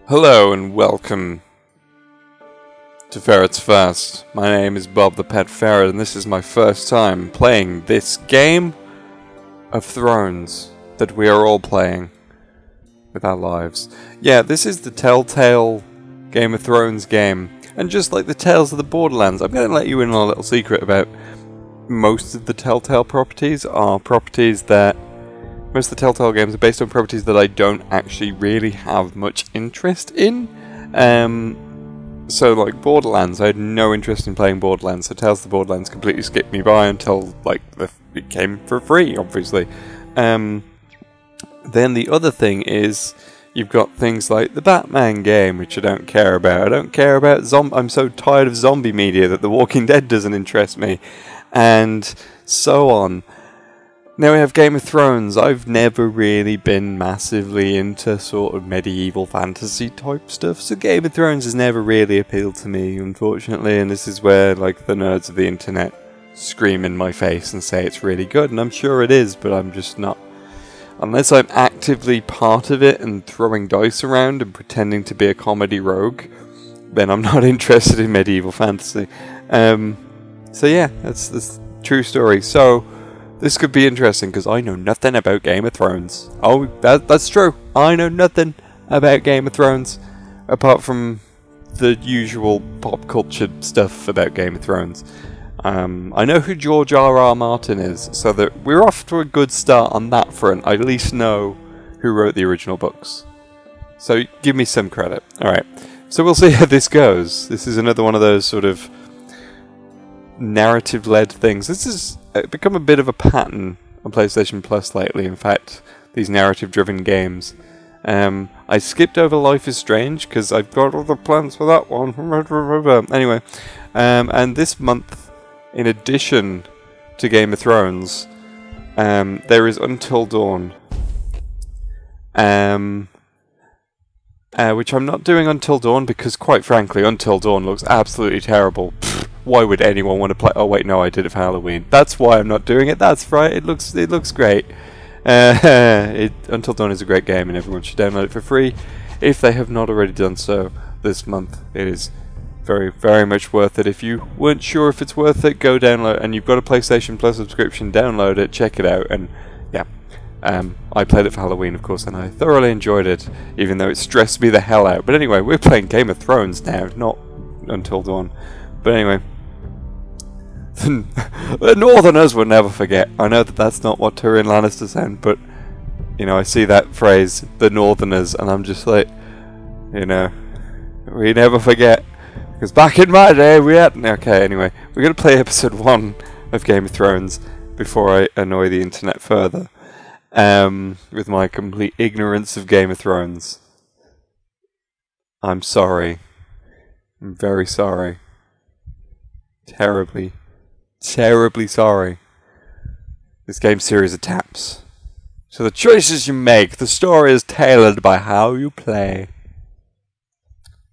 Hello and welcome to Ferret's First. My name is Bob the Pet Ferret and this is my first time playing this Game of Thrones that we are all playing with our lives. Yeah, this is the Telltale Game of Thrones game, and just like the Tales of the Borderlands, I'm going to let you in on a little secret about most of the Telltale properties are properties that most of the Telltale games are based on properties that I don't actually really have much interest in. So like Borderlands, I had no interest in playing Borderlands, so Tales of the Borderlands completely skipped me by until like it came for free, obviously. Then the other thing is, you've got things like the Batman game, which I don't care about. I don't care about I'm so tired of zombie media that The Walking Dead doesn't interest me, and so on. Now we have Game of Thrones. I've never really been massively into sort of medieval fantasy type stuff, so Game of Thrones has never really appealed to me, unfortunately, and this is where like the nerds of the internet scream in my face and say it's really good, and I'm sure it is, but I'm just not. Unless I'm actively part of it and throwing dice around and pretending to be a comedy rogue, then I'm not interested in medieval fantasy. So yeah, that's the true story. So this could be interesting because I know nothing about Game of Thrones. Oh, that's true. I know nothing about Game of Thrones apart from the usual pop culture stuff about Game of Thrones. I know who George R.R. Martin is, so that we're off to a good start on that front. I at least know who wrote the original books. So give me some credit. Alright, so we'll see how this goes. This is another one of those sort of narrative-led things. This has become a bit of a pattern on PlayStation Plus lately, in fact, these narrative-driven games. I skipped over Life is Strange because I've got all the plans for that one. Anyway, and this month, in addition to Game of Thrones, there is Until Dawn, which I'm not doing Until Dawn because, quite frankly, Until Dawn looks absolutely terrible. Why would anyone want to play? Oh wait, no, I did it for Halloween. That's why I'm not doing it. That's right. It looks great. Until Dawn is a great game, and everyone should download it for free if they have not already done so this month. It is very, very much worth it. If you weren't sure if it's worth it, go download. And you've got a PlayStation Plus subscription, download it, check it out, and yeah. I played it for Halloween, of course, and I thoroughly enjoyed it, even though it stressed me the hell out. But anyway, we're playing Game of Thrones now, not Until Dawn. But anyway, the Northerners will never forget. I know that that's not what Tyrion Lannister said, but, you know, I see that phrase, the Northerners, and I'm just like, you know, we never forget. Because back in my day, we had... Okay, anyway, we're going to play episode 1 of Game of Thrones before I annoy the internet further with my complete ignorance of Game of Thrones. I'm sorry. I'm very sorry. Terribly, terribly sorry. This game series of taps. So the choices you make, the story is tailored by how you play.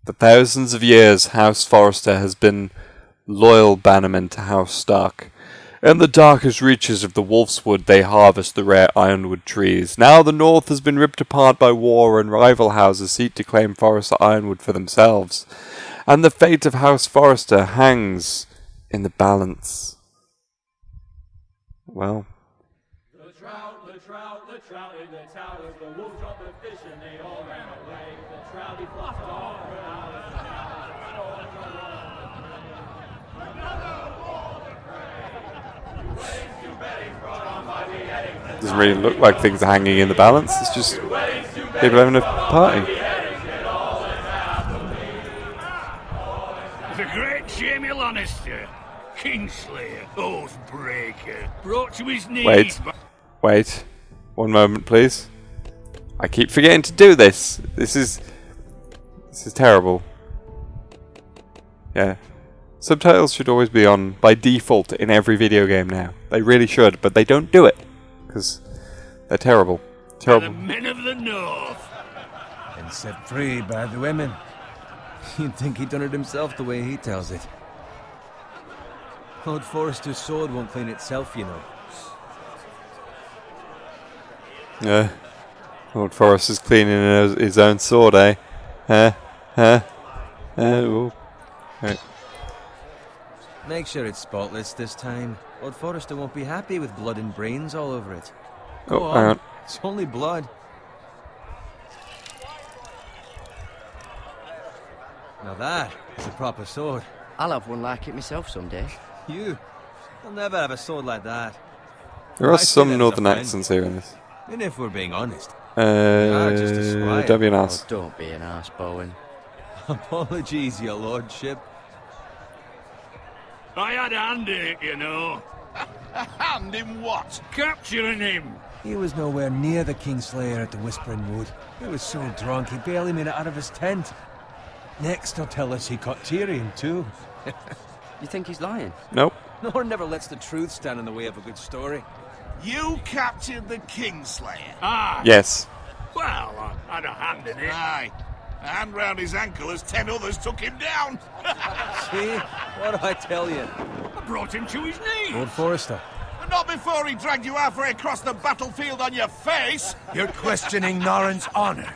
For thousands of years, House Forrester has been loyal bannermen to House Stark. In the darkest reaches of the Wolfswood, they harvest the rare ironwood trees. Now the North has been ripped apart by war, and rival houses seek to claim Forrester ironwood for themselves. And the fate of House Forrester hangs in the balance. Well. The trout in the towers, the wolves dropped the fish and they all ran away. The trouty flopped off. Doesn't really look like things are hanging in the balance. It's just people having a party. The great Jamie Lannister, Kingslayer, Oathbreaker, brought to his knees. Wait. One moment, please. I keep forgetting to do this. This is terrible. Yeah. Subtitles should always be on by default in every video game now. They really should, but they don't do it because they're terrible. Terrible. The men of the North. And set free by the women. You'd think he'd done it himself the way he tells it. Lord Forrester's sword won't clean itself, you know. Yeah. Lord Forrester's cleaning his own sword, eh? Oh. Right. Make sure it's spotless this time. Lord Forrester won't be happy with blood and brains all over it. Go Oh, hang on. on. It's only blood. Now that is a proper sword. I'll have one like it myself someday. You'll never have a sword like that. There I are see some that as a northern friend. accents here in this. And if we're being honest. are just a squire. Don't be an Oh, ass. don't be an arse, Bowen. Apologies, your lordship. I had a hand in it, you know. A hand in what? Capturing him. He was nowhere near the Kingslayer at the Whispering Wood. He was so drunk he barely made it out of his tent. Next he'll tell us he caught Tyrion too. You think he's lying? Nope. Nor never lets the truth stand in the way of a good story. You captured the Kingslayer? Ah, Yes. well, I had a hand in it. Aye. A hand round his ankle as 10 others took him down. See? What do I tell you? I brought him to his knees. Lord Forrester. Not before he dragged you halfway across the battlefield on your face. You're questioning Norrin's honor.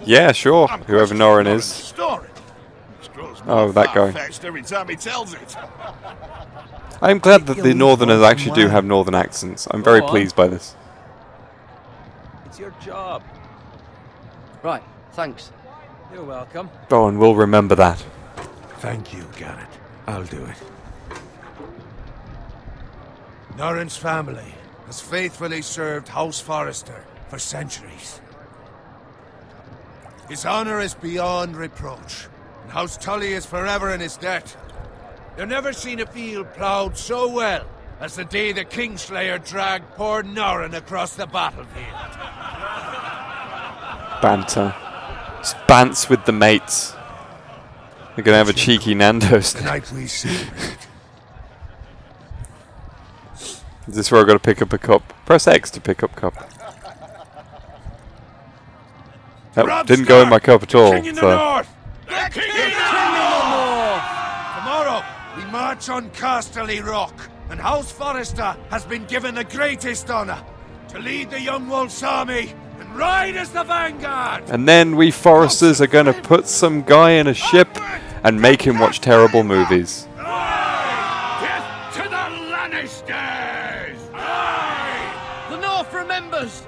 Yeah, sure. I'm Whoever questioning Norrin Norrin's is. story. Which grows Oh, more that guy. far-fetched every time he tells it. I'm glad that the Northerners actually do have Northern accents. I'm very Go on. pleased by this. It's your job. Right, thanks. You're welcome. Oh, and we'll remember that. Thank you, Garrett. I'll do it. Norrin's family has faithfully served House Forrester for centuries. His honor is beyond reproach, and House Tully is forever in his debt. You've never seen a field ploughed so well as the day the Kingslayer dragged poor Norrin across the battlefield. Banter. Spants with the mates. They're gonna have a cheeky Nando's. Tonight we celebrate. Is this where I've got to pick up a cup? Press X to pick up cup. That didn't go in my cup at all. King in the So. north! The King Tomorrow, we march on Casterly Rock, and House Forrester has been given the greatest honor to lead the Young Wolf's army and ride as the vanguard! And then we Foresters are going to put some guy in a ship and make him watch terrible movies. Death to the Lannisters! Aye! The North remembers!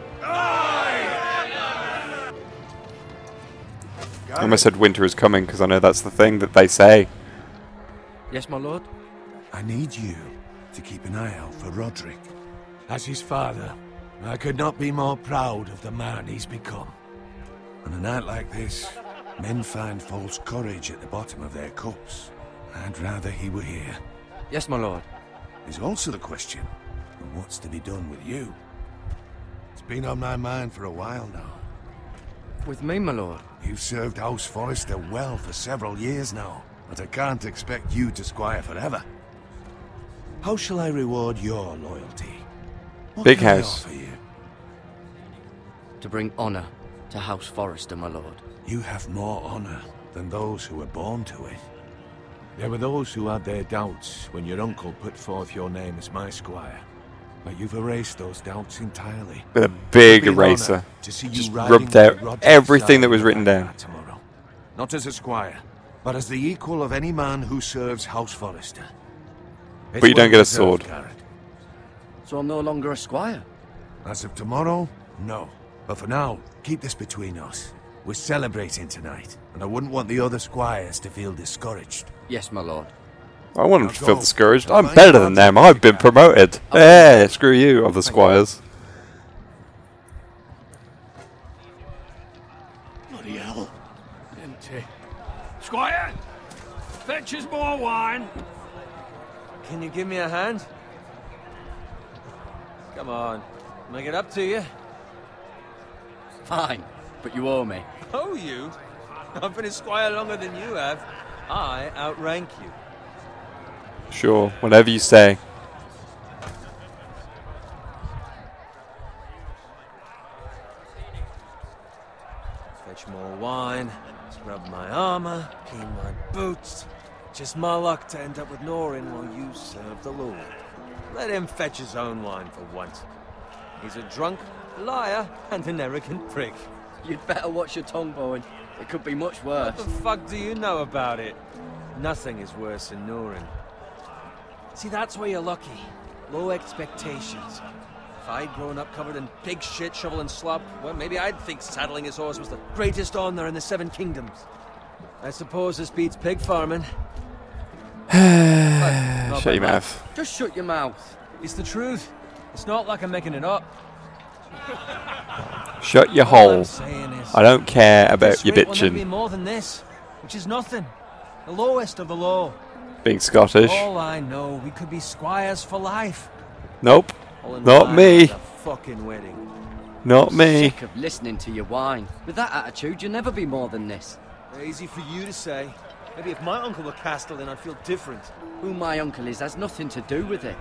I almost said winter is coming because I know that's the thing that they say. Yes, my lord? I need you to keep an eye out for Roderick. As his father, I could not be more proud of the man he's become. On a night like this, men find false courage at the bottom of their cups. I'd rather he were here. Yes, my lord. There's also the question of what's to be done with you. It's been on my mind for a while now. With me, my lord. You've served House Forrester well for several years now, but I can't expect you to squire forever. How shall I reward your loyalty? What Big can I house. offer you? To bring honor to House Forrester, my lord. You have more honor than those who were born to it. There were those who had their doubts when your uncle put forth your name as my squire. But you've erased those doubts entirely. With a big It'll be an eraser. honor to see you Just riding rubbed by out Roderick's everything side that was of written the down. vanguard tomorrow. Not as a squire, but as the equal of any man who serves House Forrester. It's But you don't well get a deserved, sword. Garrett. So I'm no longer a squire? As of tomorrow, no. But for now, keep this between us. We're celebrating tonight, and I wouldn't want the other squires to feel discouraged. Yes, my lord. I want them Now to feel go. discouraged. Now I'm find better your than them. answers. I've been promoted. Yeah, screw you, other squires. Bloody hell. Empty. Squire! Fetch us more wine. Can you give me a hand? Come on. Make it up to you. Fine, but you owe me. Oh, you? I've been a squire longer than you have. I outrank you. Sure, whatever you say. Fetch more wine, scrub my armor, clean my boots. Just my luck to end up with Norrin while you serve the Lord. Let him fetch his own wine for once. He's a drunk, liar, and an arrogant prick. You'd better watch your tongue, Bowen. It could be much What worse. the fuck do you know about it? Nothing is worse than Norin. See, that's where you're lucky. Low expectations. If I'd grown up covered in pig shit, shovel and slop, well, maybe I'd think saddling his horse was the greatest honor in the Seven Kingdoms. I suppose this beats pig farming. Shut your mouth. Just shut your mouth. It's the truth. It's not like I'm making it up. Shut your All hole. I'm saying is, I don't care about this your rate will never be bitching. more than this, which is nothing. The lowest of the low. Being Scottish. All I know, we could be squires for life. Nope. All in Not line me. with the fucking wedding. Not me. Sick of listening to your whine. With that attitude, you'll never be more than this. Easy for you to say. Maybe if my uncle were Castellan, I'd feel different. Who my uncle is has nothing to do with it.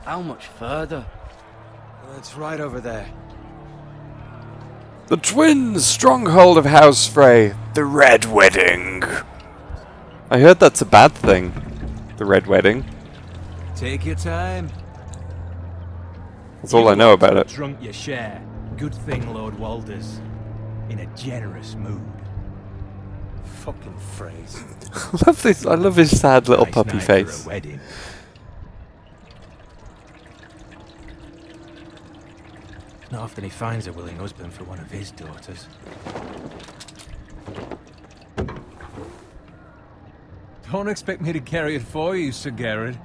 How much further? It's right over there. The twins, stronghold of House Frey. The Red Wedding. I heard that's a bad thing. The Red Wedding. Take your time. That's all I know about it. Drunk your share. Good thing Lord Walder's in a generous mood. Fucking phrase. I love this. I love his sad little Nice puppy night for face. a wedding. It's not often he finds a willing husband for one of his daughters. Don't expect me to carry it for you, Sir Garrett.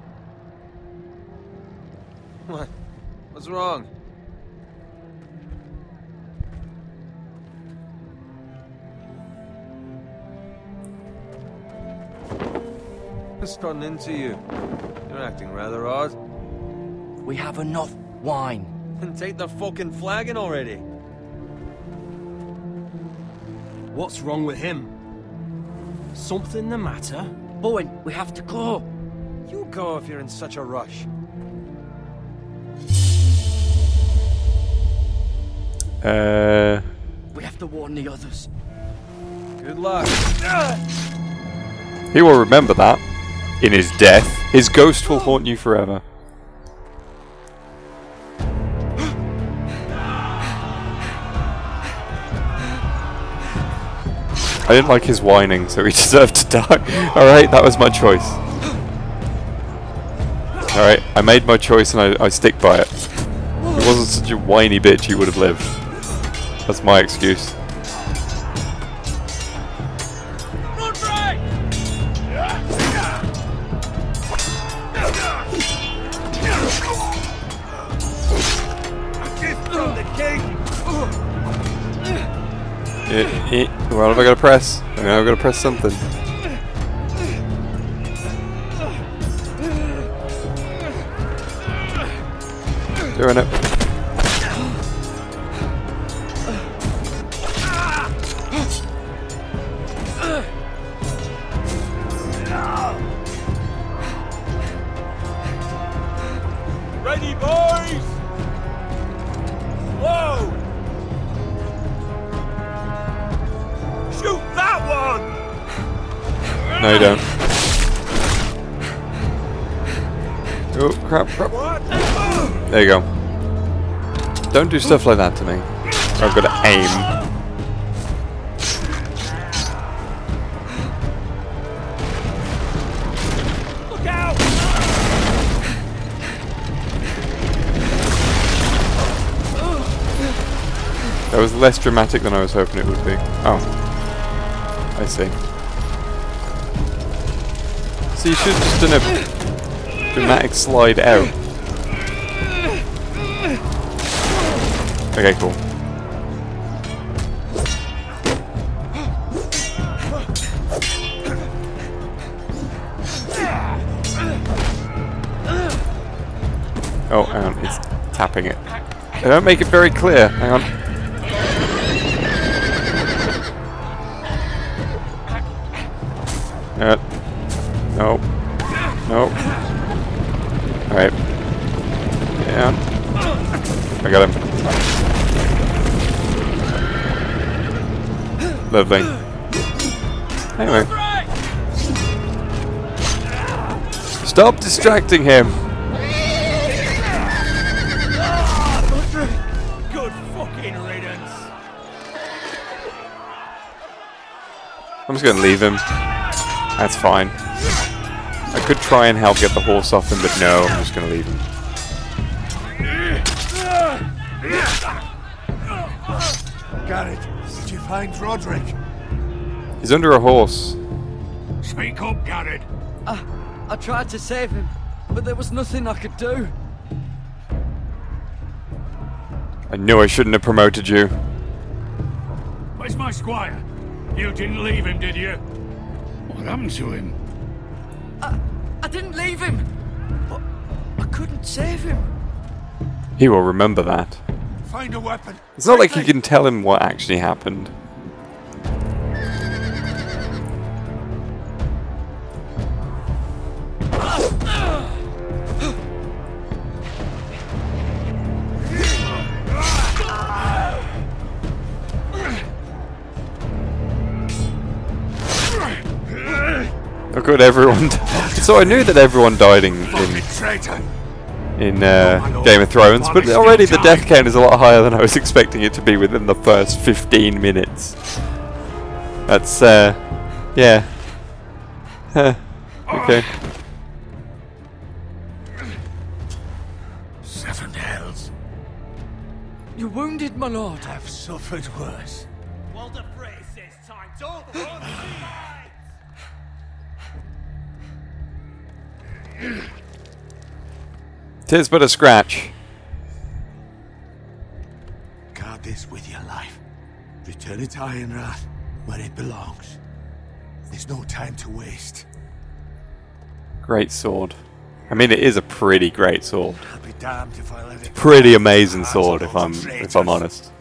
What? What's wrong? What's gotten into you? You're acting rather odd. We have enough wine. Then take the fucking flagon already. What's wrong with him? Something the matter? Bowen, we have to go. You go if you're in such a rush. We have to warn the others. Good luck. He will remember that. In his death, his ghost will haunt you forever. I didn't like his whining, so he deserved to die. Alright, that was my choice. Alright, I made my choice and I stick by it. If it wasn't such a whiny bitch, he would have lived. That's my excuse. What have I got to press? I know I've got to press something. Doing it. Ready, boys! Whoa! Shoot that one! No, you don't. Oh, crap, crap. There you go. Don't do stuff like that to me. I've got to aim. Look out! That was less dramatic than I was hoping it would be. Oh. I see. So you should have just done a dramatic slide out. Okay, cool. Oh, hang on, it's tapping it. They don't make it very clear. Hang on. No. No. Alright. Yeah. I got him. Lovely. Anyway. Stop distracting him! Good fucking riddance! I'm just going to leave him. That's fine. I could try and help get the horse off him, but no, I'm just going to leave him. Garrett, did you find Roderick? He's under a horse. Speak up, Garrett. I tried to save him, but there was nothing I could do. I knew I shouldn't have promoted you. Where's my squire? You didn't leave him, did you? What happened to him? I didn't leave him, but I couldn't save him. He will remember that. Find a weapon. It's not like you can tell him what actually happened. Look at everyone. So I knew that everyone died in Game of Thrones, but already the death count is a lot higher than I was expecting it to be within the first 15 minutes. That's yeah. Okay. 7 hells. You're wounded, my lord. I've suffered worse. Walder Frey says time to overrun Tis but a scratch. Guard this with your life. Return it to Ironrath, where it belongs. There's no time to waste. Great sword. I mean, it is a pretty great sword. I'll be damned if I let it. Pretty amazing sword, if I'm honest.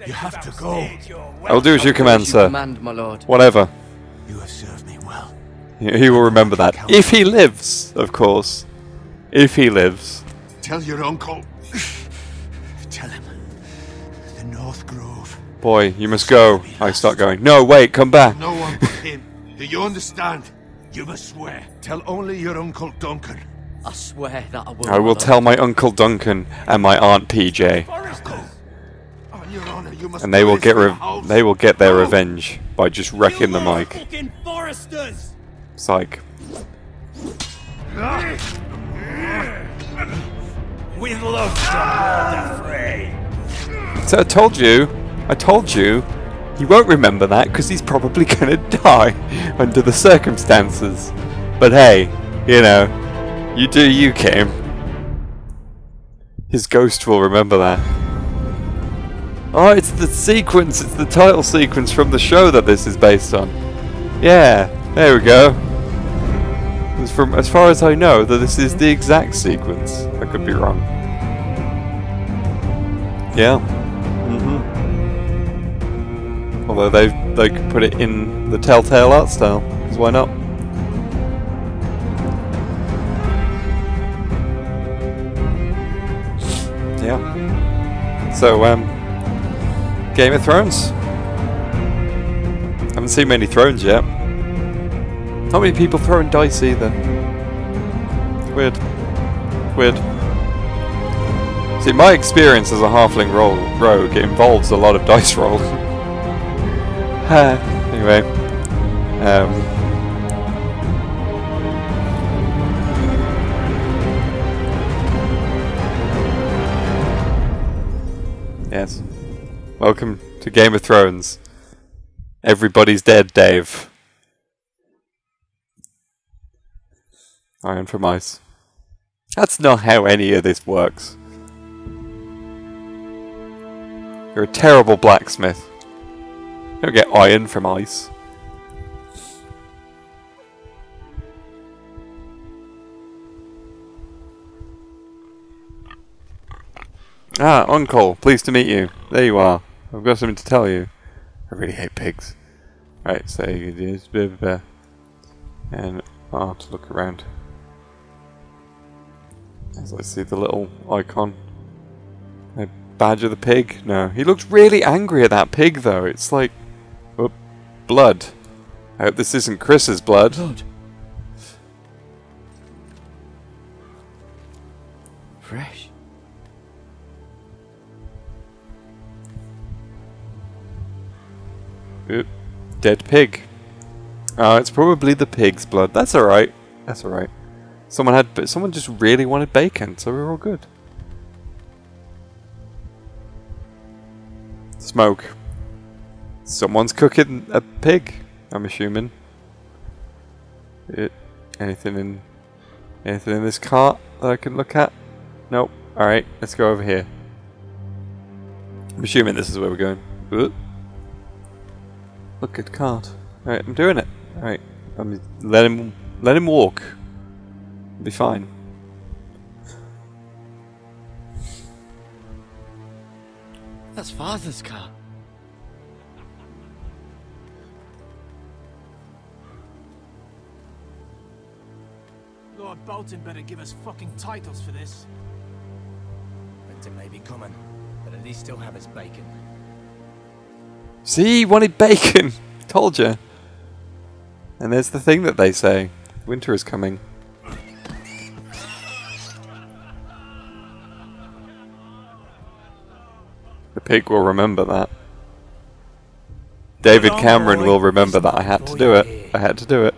You have to go. I'll do as you command, sir. Command, my lord. Whatever. You have served me well. He will remember that. If he lives, of course. If he lives. Tell your uncle. Tell him. The North Grove. Boy, you must go. I start going. No, wait, come back. No one but him. Do you understand? You must swear. Tell only your Uncle Duncan. I swear that I will. I will tell my Uncle Duncan and my Aunt PJ. On your honor, you must And they will go get into the house. they will get their revenge by just wrecking the mic. fucking foresters! Psych. With love from Walder Frey. So I told you, he won't remember that because he's probably gonna die under the circumstances. But hey, you know, you do you, Kim. His ghost will remember that. Oh, it's the sequence, it's the title sequence from the show that this is based on. Yeah, there we go. As far as I know, that this is the exact sequence. I could be wrong. Yeah. Although they could put it in the Telltale art style, because why not? Yeah. So, Game of Thrones. Haven't seen many thrones yet. Not many people throwing dice either. It's weird. Weird. See, my experience as a halfling rogue, it involves a lot of dice rolling. Anyway. Yes. Welcome to Game of Thrones. Everybody's dead, Dave. Iron for mice. That's not how any of this works. You're a terrible blacksmith. You don't get iron from ice. Ah, Uncle, pleased to meet you. There you are. I've got something to tell you. I really hate pigs. Right, so you do this bit and to look around. As I see the little icon. A badge of the pig? No. He looks really angry at that pig though. It's like blood. I hope this isn't Chris's blood. Fresh. Dead pig. Oh, it's probably the pig's blood. That's alright. That's alright. Someone just really wanted bacon, so we're all good. Smoke. Someone's cooking a pig, I'm assuming. Anything in this cart that I can look at? Nope. Alright, let's go over here. I'm assuming this is where we're going. Look at cart. Alright, I'm doing it. Alright. Let him walk. It'll be fine. That's Father's car. Lord Bolton better give us fucking titles for this. Winter may be coming, but at least he'll have his bacon. See, he wanted bacon! Told you. And there's the thing that they say. Winter is coming. The pig will remember that. David Cameron will remember that I had to do it. I had to do it.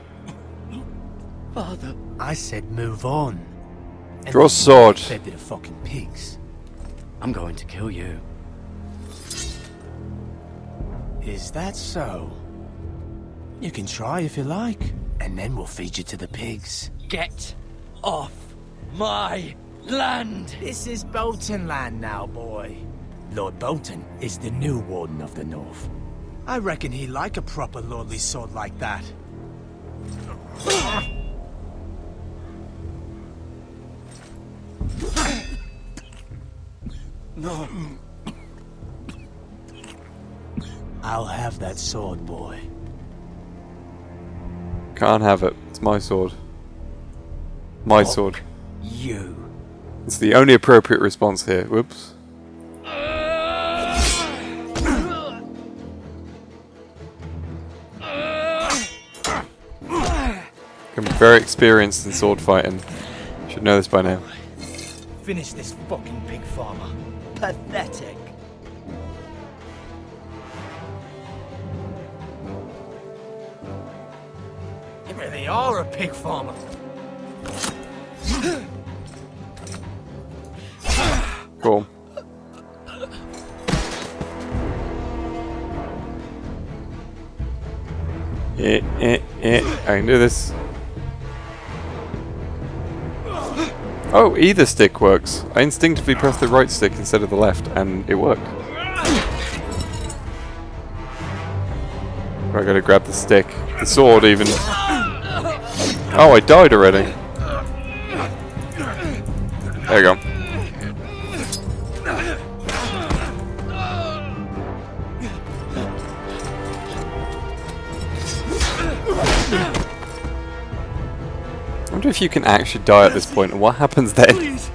Father, I said move on. Draw a sword. Fed to the fucking pigs. I'm going to kill you. Is that so? You can try if you like, and then we'll feed you to the pigs. Get off my land! This is Bolton land now, boy. Lord Bolton is the new Warden of the North. I reckon he'd like a proper lordly sword like that. No. I'll have that sword, boy. Can't have it. It's my sword. My Fuck sword. You. It's the only appropriate response here. Whoops. I'm very experienced in sword fighting. Should know this by now. Finish this fucking pig farmer. Pathetic. You really are a pig farmer. Cool. I can do this. Oh, either stick works. I instinctively pressed the right stick instead of the left, and it worked. I gotta grab the stick. The sword, even. Oh, I died already. There you go. I wonder if you can actually die at this point, and what happens then? Please,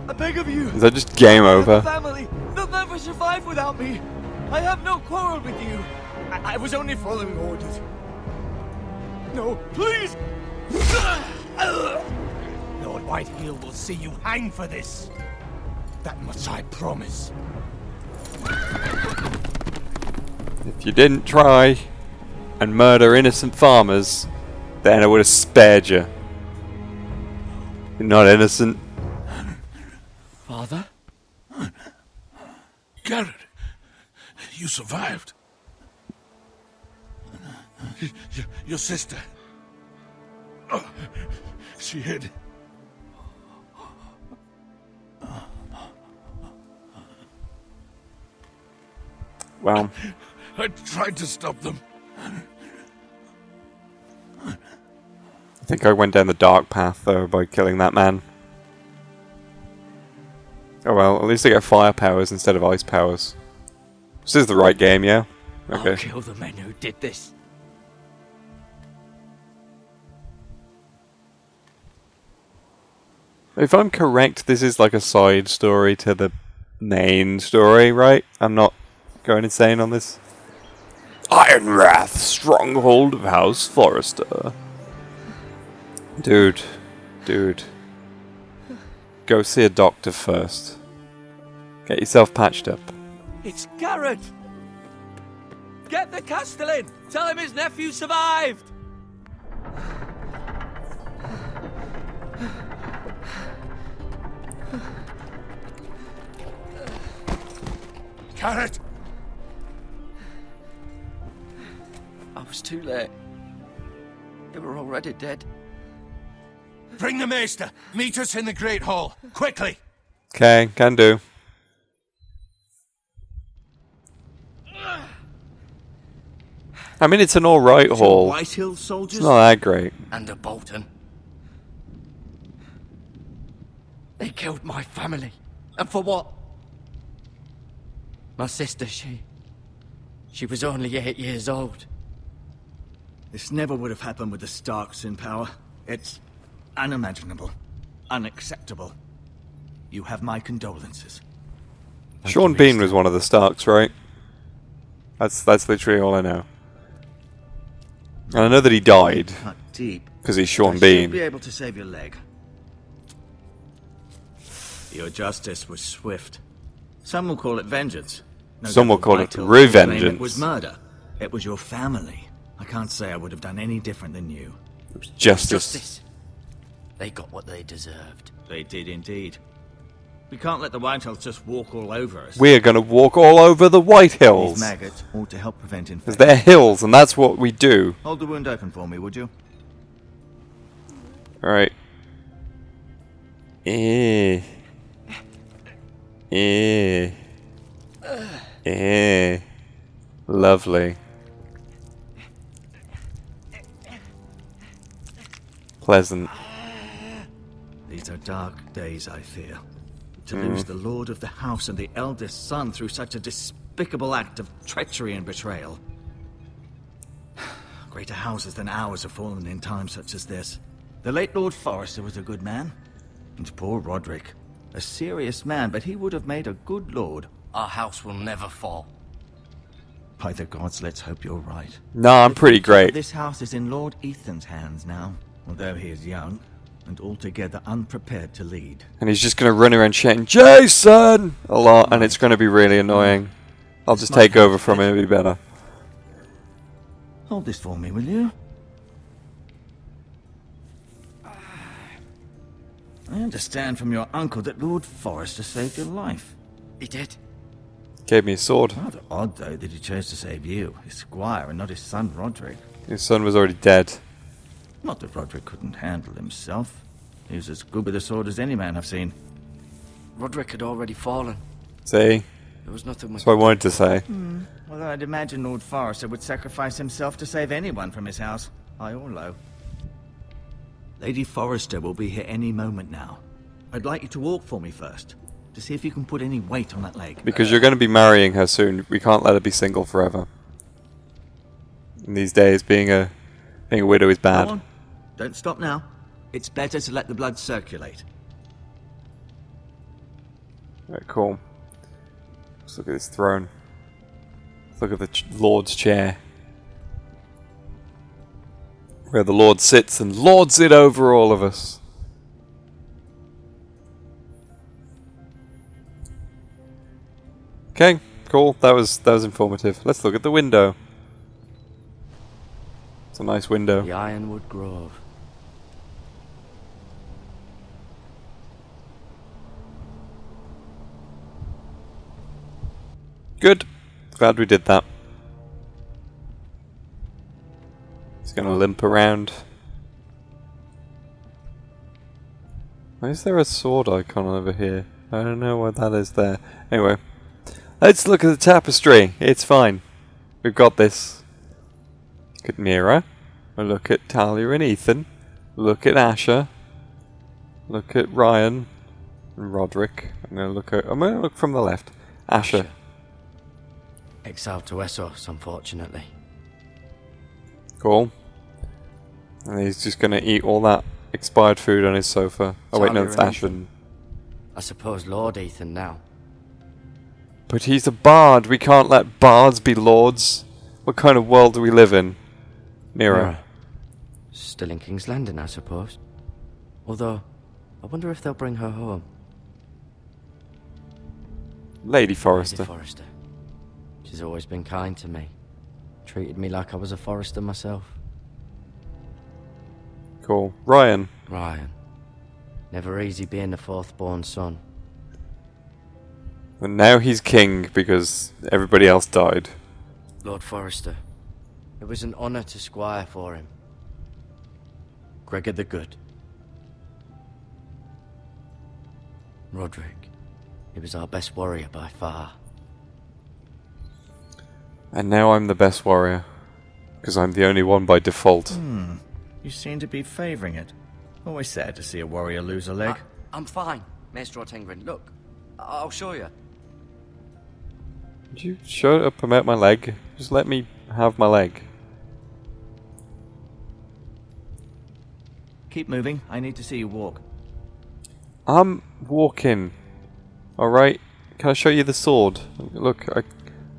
I beg of you. Is that just game over? Family, they'll never survive without me. I have no quarrel with you. I was only following orders. No, please. Lord Whitehill will see you hang for this. That much I promise. If you didn't try and murder innocent farmers, then I would have spared you. You're not innocent. Father? Garrett, you survived. Your sister. Oh, she hid. Well, I tried to stop them. I think I went down the dark path, though, by killing that man. Oh well, at least I get fire powers instead of ice powers. This is the right game, yeah? Okay. I'll kill the men who did this. If I'm correct, this is like a side story to the main story, right? I'm not going insane on this. Ironwrath, stronghold of House Forrester. Dude. Go see a doctor first. Get yourself patched up. It's Garrett. Get the Castellan! Tell him his nephew survived! Ferret! I was too late. They were already dead. Bring the maester. Meet us in the Great Hall. Quickly! Okay, can do. I mean, it's an alright hall. White Hill soldiers? It's not that great. And a Bolton. They killed my family. And for what? My sister, she was only 8 years old. This never would have happened with the Starks in power. It's unimaginable. Unacceptable. You have my condolences. Sean Bean was one of the Starks, right? That's literally all I know. And I know that he died Cut deep. because he's Sean I should Bean. be able to save your leg. Your justice was swift. Some will call it vengeance. No Some will doubt the call White it Hill claim revengeance. It was murder. It was your family. I can't say I would have done any different than you. It was justice. Justice. They got what they deserved. They did indeed. We can't let the White Hills just walk all over us. We're going to walk all over the White These Hills. maggots ought to help prevent Because infection. they're hills, and that's what we do. Hold the wound open for me, would you? Alright. Lovely. Pleasant. These are dark days, I fear. To lose the lord of the house and the eldest son through such a despicable act of treachery and betrayal. Greater houses than ours have fallen in times such as this. The late Lord Forrester was a good man. And poor Roderick. A serious man, but he would have made a good lord. Our house will never fall. By the gods, let's hope you're right. No, I'm pretty great. This house is in Lord Ethan's hands now, although he is young and altogether unprepared to lead. And he's just going to run around shouting, Jason! A lot, and it's going to be really annoying. I'll just take over from him, it'll be better. Hold this for me, will you? I understand from your uncle that Lord Forrester saved your life. He did. Gave me a sword. Rather odd, though, that he chose to save you, his squire, and not his son Roderick. His son was already dead. Not that Roderick couldn't handle himself. He was as good with a sword as any man I've seen. Roderick had already fallen. See? There was nothing we That's what I wanted to say. Although I'd imagine Lord Forrester would sacrifice himself to save anyone from his house, high or low. Lady Forrester will be here any moment now. I'd like you to walk for me first, to see if you can put any weight on that leg. Because you're going to be marrying her soon. We can't let her be single forever. In these days, being a widow is Go bad. on. Don't stop now. It's better to let the blood circulate. Right, cool. Let's look at this throne. Let's look at the Lord's chair. Where the Lord sits and lords it over all of us. Okay, cool. That was informative. Let's look at the window. It's a nice window. The Ironwood Grove. Good. Glad we did that. He's gonna limp around. Why is there a sword icon over here? I don't know what that is there. Anyway, let's look at the tapestry. It's fine. We've got this. Look at Mira. We'll look at Talia and Ethan. Look at Asher. Look at Ryan and Roderick. I'm gonna look from the left. Asher. Exiled to Essos, unfortunately. Cool. And he's just gonna eat all that expired food on his sofa. Oh wait, no, Talia it's and Asher. Ethan. I suppose Lord Ethan now. But he's a bard. We can't let bards be lords. What kind of world do we live in? Mira. Still in King's Landing, I suppose. Although, I wonder if they'll bring her home. Lady Forrester. Lady Forrester. She's always been kind to me. Treated me like I was a Forrester myself. Cool. Ryan. Ryan. Never easy being the fourth-born son. And now he's king because everybody else died. Lord Forrester. It was an honour to squire for him. Gregor the Good. Roderick. He was our best warrior by far. And now I'm the best warrior. Because I'm the only one by default. You seem to be favouring it. Always sad to see a warrior lose a leg. I'm fine, Maestro Tengrin. Look, I'll show you. Would you shut up about my leg? Just let me have my leg. Keep moving. I need to see you walk. I'm walking. Alright? Can I show you the sword? Look, I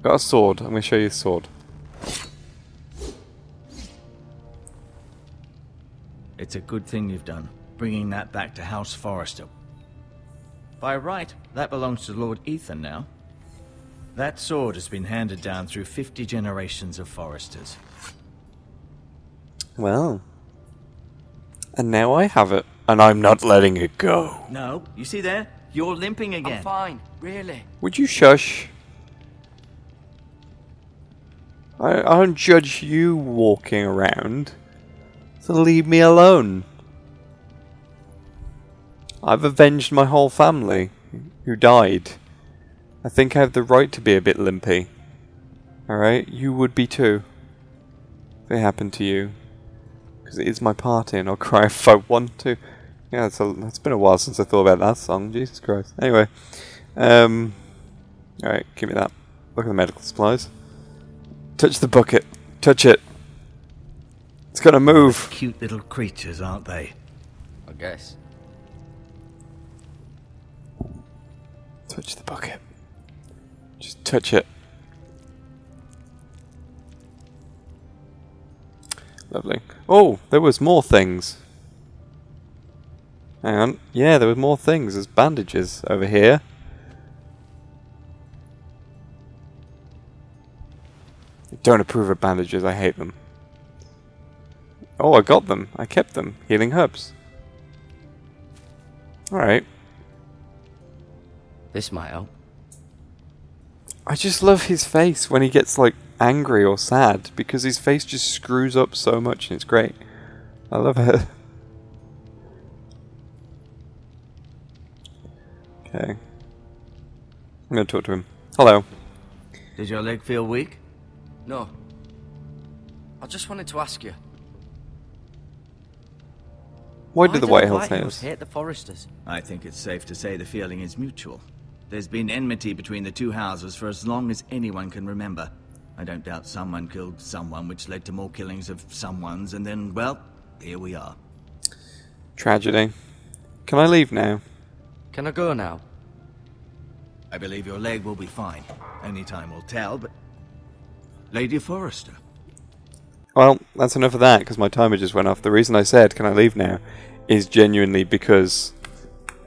got a sword. I'm going to show you the sword. It's a good thing you've done, bringing that back to House Forrester. By right, that belongs to Lord Ethan now. That sword has been handed down through 50 generations of Forresters. Well. And now I have it. And I'm not letting it go. No, you see there? You're limping again. I'm fine, really. Would you shush? I don't judge you walking around. So leave me alone. I've avenged my whole family who died. I think I have the right to be a bit limpy. Alright? You would be too. If it happened to you. Because it is my party and I'll cry if I want to. Yeah, it's been a while since I thought about that song. Jesus Christ. Anyway. Alright, give me that. Look at the medical supplies. Touch the bucket. Touch it. It's gonna move. Cute little creatures, aren't they? I guess. Touch the bucket. Just touch it. Lovely. Oh, there was more things. Hang on. Yeah, there were more things. There's bandages over here. I don't approve of bandages. I hate them. Oh, I got them. I kept them. Healing herbs. Alright. This might help. I just love his face when he gets, like, angry or sad, because his face just screws up so much and it's great. I love it. Okay. I'm gonna talk to him. Hello. Did your leg feel weak? No. I just wanted to ask you. Why did the Whitehills hate us? hate the Forresters? I think it's safe to say the feeling is mutual. There's been enmity between the two houses for as long as anyone can remember. I don't doubt someone killed someone, which led to more killings of someones, and then, well, here we are. Tragedy. Can I leave now? Can I go now? I believe your leg will be fine. Only time will tell, but... Lady Forrester. Well, that's enough of that, because my timer just went off. The reason I said, can I leave now, is genuinely because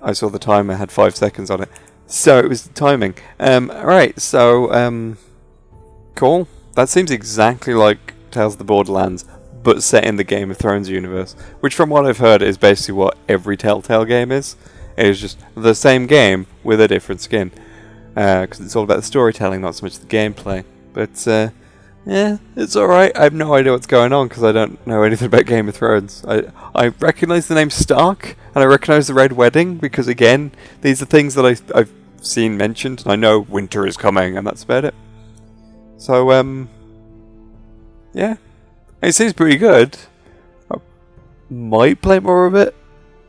I saw the timer had 5 seconds on it. So, it was the timing. Alright, so, cool. That seems exactly like Tales of the Borderlands, but set in the Game of Thrones universe. Which, from what I've heard, is basically what every Telltale game is. It is just the same game with a different skin. Because it's all about the storytelling, not so much the gameplay. But, yeah, it's alright. I have no idea what's going on because I don't know anything about Game of Thrones. I recognise the name Stark, and I recognise the Red Wedding, because again, these are things that I've seen mentioned, and I know winter is coming, and that's about it. So, yeah. It seems pretty good. I might play more of it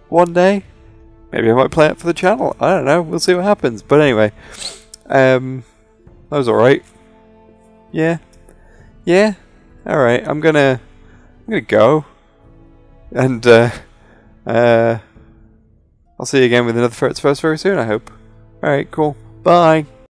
one day. Maybe I might play it for the channel. I don't know. We'll see what happens. But anyway, that was alright. Yeah. Yeah, alright, I'm gonna go. And, I'll see you again with another Ferret's First very soon, I hope. Alright, cool. Bye.